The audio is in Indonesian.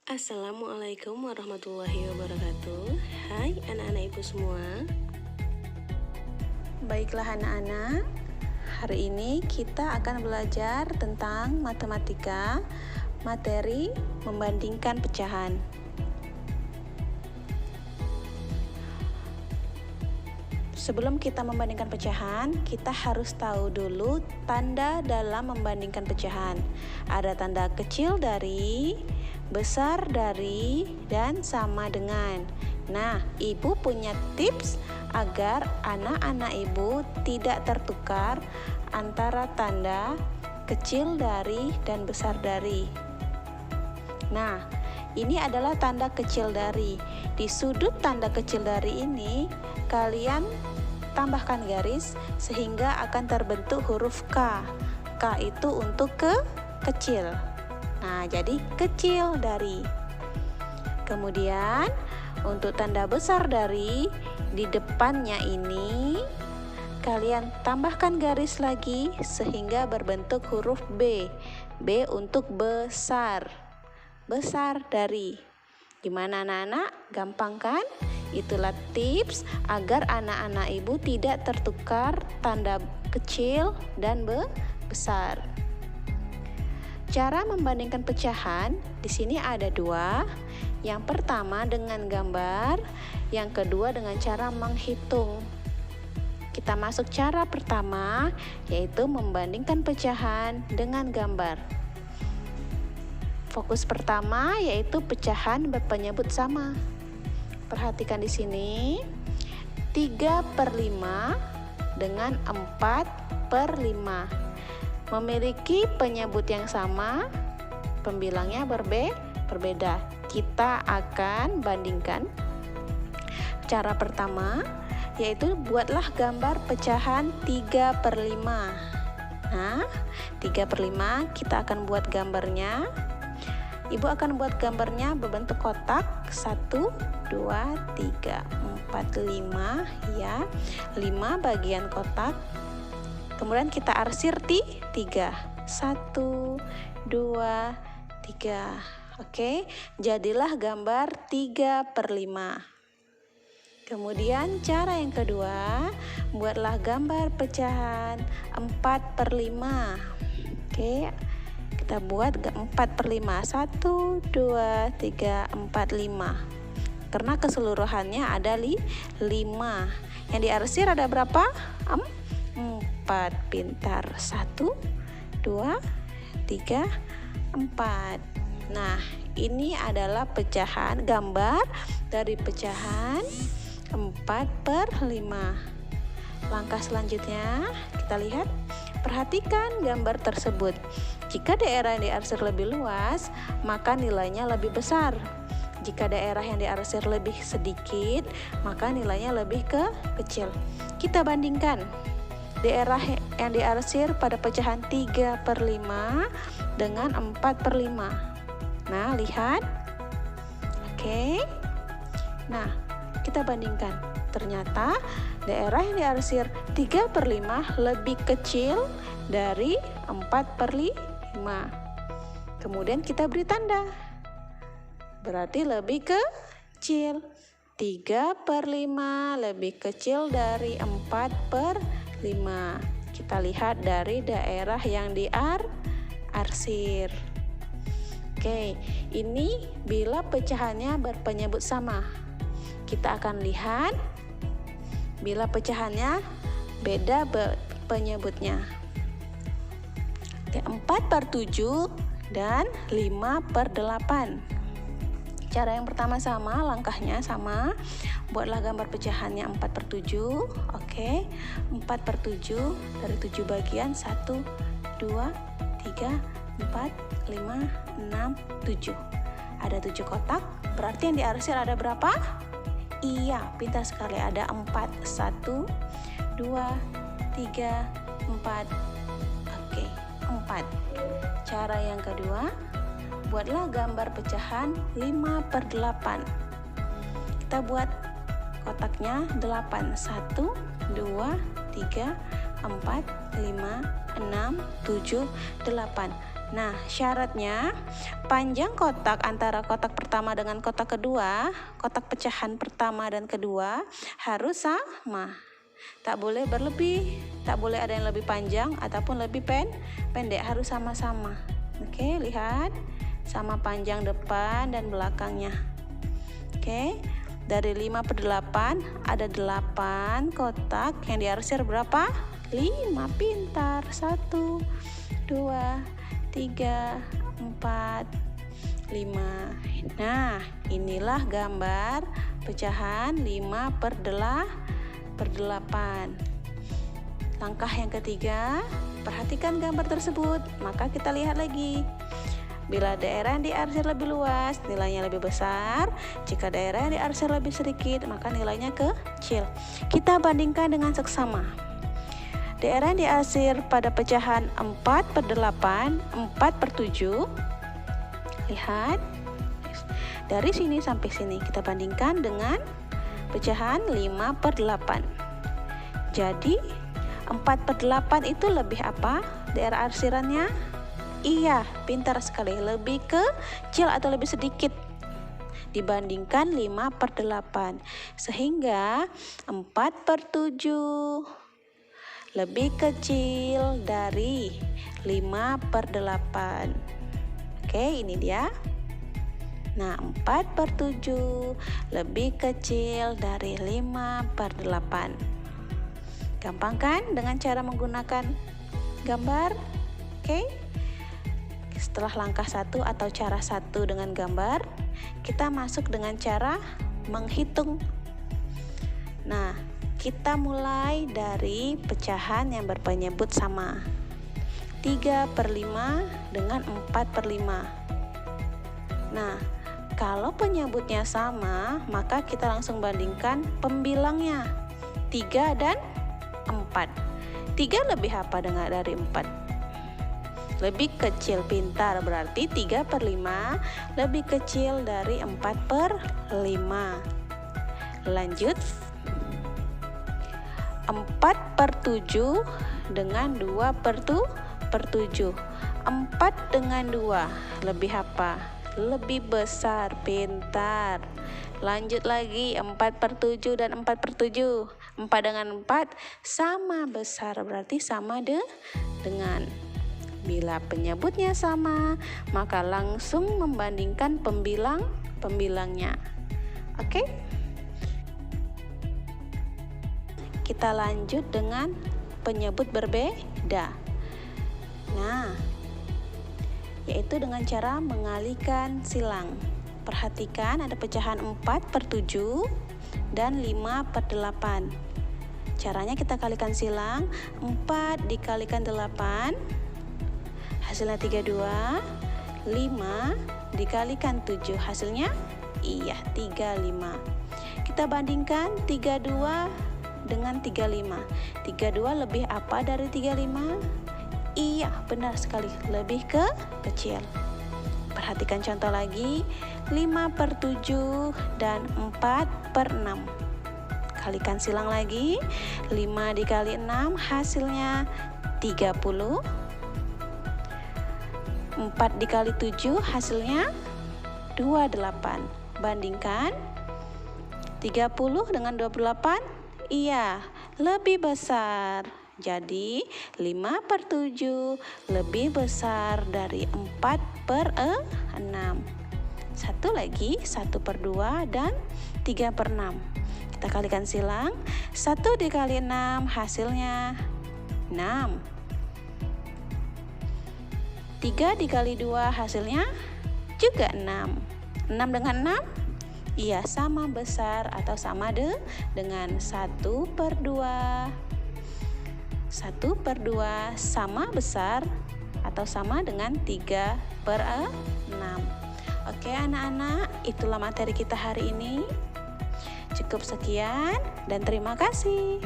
Assalamualaikum warahmatullahi wabarakatuh. Hai anak-anak ibu semua. Baiklah anak-anak, hari ini kita akan belajar tentang matematika, materi membandingkan pecahan. Sebelum kita membandingkan pecahan, kita harus tahu dulu tanda dalam membandingkan pecahan. Ada tanda kecil dari, besar dari, dan sama dengan. Nah, ibu punya tips agar anak-anak ibu tidak tertukar antara tanda kecil dari dan besar dari. Nah, ini adalah tanda kecil dari. Di sudut tanda kecil dari ini, kalian tambahkan garis sehingga akan terbentuk huruf K. K itu untuk kecil. Nah, jadi kecil dari. Kemudian untuk tanda besar dari, di depannya ini kalian tambahkan garis lagi sehingga berbentuk huruf B. B untuk besar. Besar dari. Gimana anak-anak? Gampang kan? Itulah tips agar anak-anak ibu tidak tertukar tanda kecil dan besar. Cara membandingkan pecahan di sini ada dua. Yang pertama dengan gambar, yang kedua dengan cara menghitung. Kita masuk cara pertama, yaitu membandingkan pecahan dengan gambar. Fokus pertama yaitu pecahan berpenyebut sama. Perhatikan di sini, 3/5 dengan 4/5 memiliki penyebut yang sama, pembilangnya berbeda. Kita akan bandingkan. Cara pertama yaitu buatlah gambar pecahan 3/5. Nah, 3/5 kita akan buat gambarnya. Ibu akan buat gambarnya berbentuk kotak 1, 2, 3, 4, 5 ya. 5 bagian kotak. Kemudian kita arsir 3. 1, 2, 3. Oke, jadilah gambar 3/5. Kemudian cara yang kedua, buatlah gambar pecahan 4/5. Oke. Kita buat 4/5. 1, 2, 3, 4, 5. Karena keseluruhannya ada 5. Yang diarsir ada berapa? 4. Pintar. 1, 2, 3, 4. Nah, ini adalah pecahan, gambar dari pecahan 4/5. Langkah selanjutnya kita lihat. Perhatikan gambar tersebut. Jika daerah yang diarsir lebih luas, maka nilainya lebih besar. Jika daerah yang diarsir lebih sedikit, maka nilainya lebih kecil. Kita bandingkan daerah yang diarsir pada pecahan 3/5 dengan 4/5. Nah, lihat. Oke. Nah, kita bandingkan. Ternyata daerah yang diarsir 3/5 lebih kecil dari 4/5. Kemudian kita beri tanda. Berarti lebih kecil. 3/5 lebih kecil dari 4/5. Kita lihat dari daerah yang diarsir. Oke, ini bila pecahannya berpenyebut sama. Kita akan lihat bila pecahannya beda penyebutnya. 4/7 dan 5/8. Cara yang pertama sama, langkahnya sama. Buatlah gambar pecahannya 4/7. Oke, 4/7 dari 7 bagian. 1, 2, 3, 4, 5, 6, 7. Ada 7 kotak. Berarti yang diarsir ada berapa? Iya, pintar sekali, ada 4. 1, 2, 3, 4. Oke, 4. Cara yang kedua, buatlah gambar pecahan 5/8. Kita buat kotaknya 8. 1, 2, 3, 4, 5, 6, 7, 8. Nah, syaratnya panjang kotak antara kotak pertama dengan kotak kedua, kotak pecahan pertama dan kedua harus sama. Tak boleh berlebih, tak boleh ada yang lebih panjang ataupun lebih pendek, harus sama-sama. Oke, lihat. Sama panjang depan dan belakangnya. Oke, dari 5 per 8 ada 8 kotak yang diarsir berapa? 5, pintar. 1, 2, 3, 4, 5. Nah, inilah gambar pecahan 5 per 8. Langkah yang ketiga, perhatikan gambar tersebut, maka kita lihat lagi. Bila daerah yang diarsir lebih luas, nilainya lebih besar. Jika daerah yang diarsir lebih sedikit, maka nilainya kecil. Kita bandingkan dengan seksama. Daerah yang diarsir pada pecahan 4 per 8, 4 per 7. Lihat. Dari sini sampai sini kita bandingkan dengan pecahan 5 per 8. Jadi 4 per 8 itu lebih apa? Daerah arsirannya? Iya, pintar sekali. Lebih kecil atau lebih sedikit dibandingkan 5 per 8. Sehingga 4 per 7 lebih kecil dari 5 per 8. Oke, ini dia. Nah, 4 per 7 lebih kecil dari 5 per 8. Gampang kan dengan cara menggunakan gambar? Oke. Setelah langkah 1 atau cara 1 dengan gambar, kita masuk dengan cara menghitung. Nah, kita mulai dari pecahan yang berpenyebut sama. 3 per 5 dengan 4 per 5. Nah, kalau penyebutnya sama, maka kita langsung bandingkan pembilangnya. 3 dan 4. 3 lebih apa dari 4? Lebih kecil, pintar. Berarti 3 per 5 lebih kecil dari 4 per 5. Lanjut. 4 per 7 dengan 2 per 7. 4 dengan 2 lebih apa? Lebih besar, pintar. Lanjut lagi, 4 per 7 dan 4 per 7. 4 dengan 4 sama besar, berarti sama dengan. Bila penyebutnya sama, maka langsung membandingkan pembilangnya. Oke? Kita lanjut dengan penyebut berbeda. Nah, yaitu dengan cara mengalihkan silang. Perhatikan ada pecahan 4 per 7 dan 5 per 8. Caranya kita kalikan silang. 4 dikalikan 8, hasilnya 32. 5 dikalikan 7, hasilnya 35. Kita bandingkan 32 dengan 35. 32 lebih apa dari 35? Iya, benar sekali, lebih kecil. Perhatikan contoh lagi, 5 per 7 dan 4 per 6. Kalikan silang lagi, 5 dikali 6 hasilnya 30. 4 dikali 7 hasilnya 28. Bandingkan 30 dengan 28. Iya, lebih besar. Jadi 5 per 7 lebih besar dari 4 per 6. Satu lagi, 1 per 2 dan 3 per 6. Kita kalikan silang, 1 dikali 6 hasilnya 6. 3 dikali 2 hasilnya juga 6. 6 dengan 6? Iya, sama besar atau sama dengan 1 per 2. 1 per 2 sama besar atau sama dengan 3 per 6. Oke anak-anak, itulah materi kita hari ini. Cukup sekian dan terima kasih.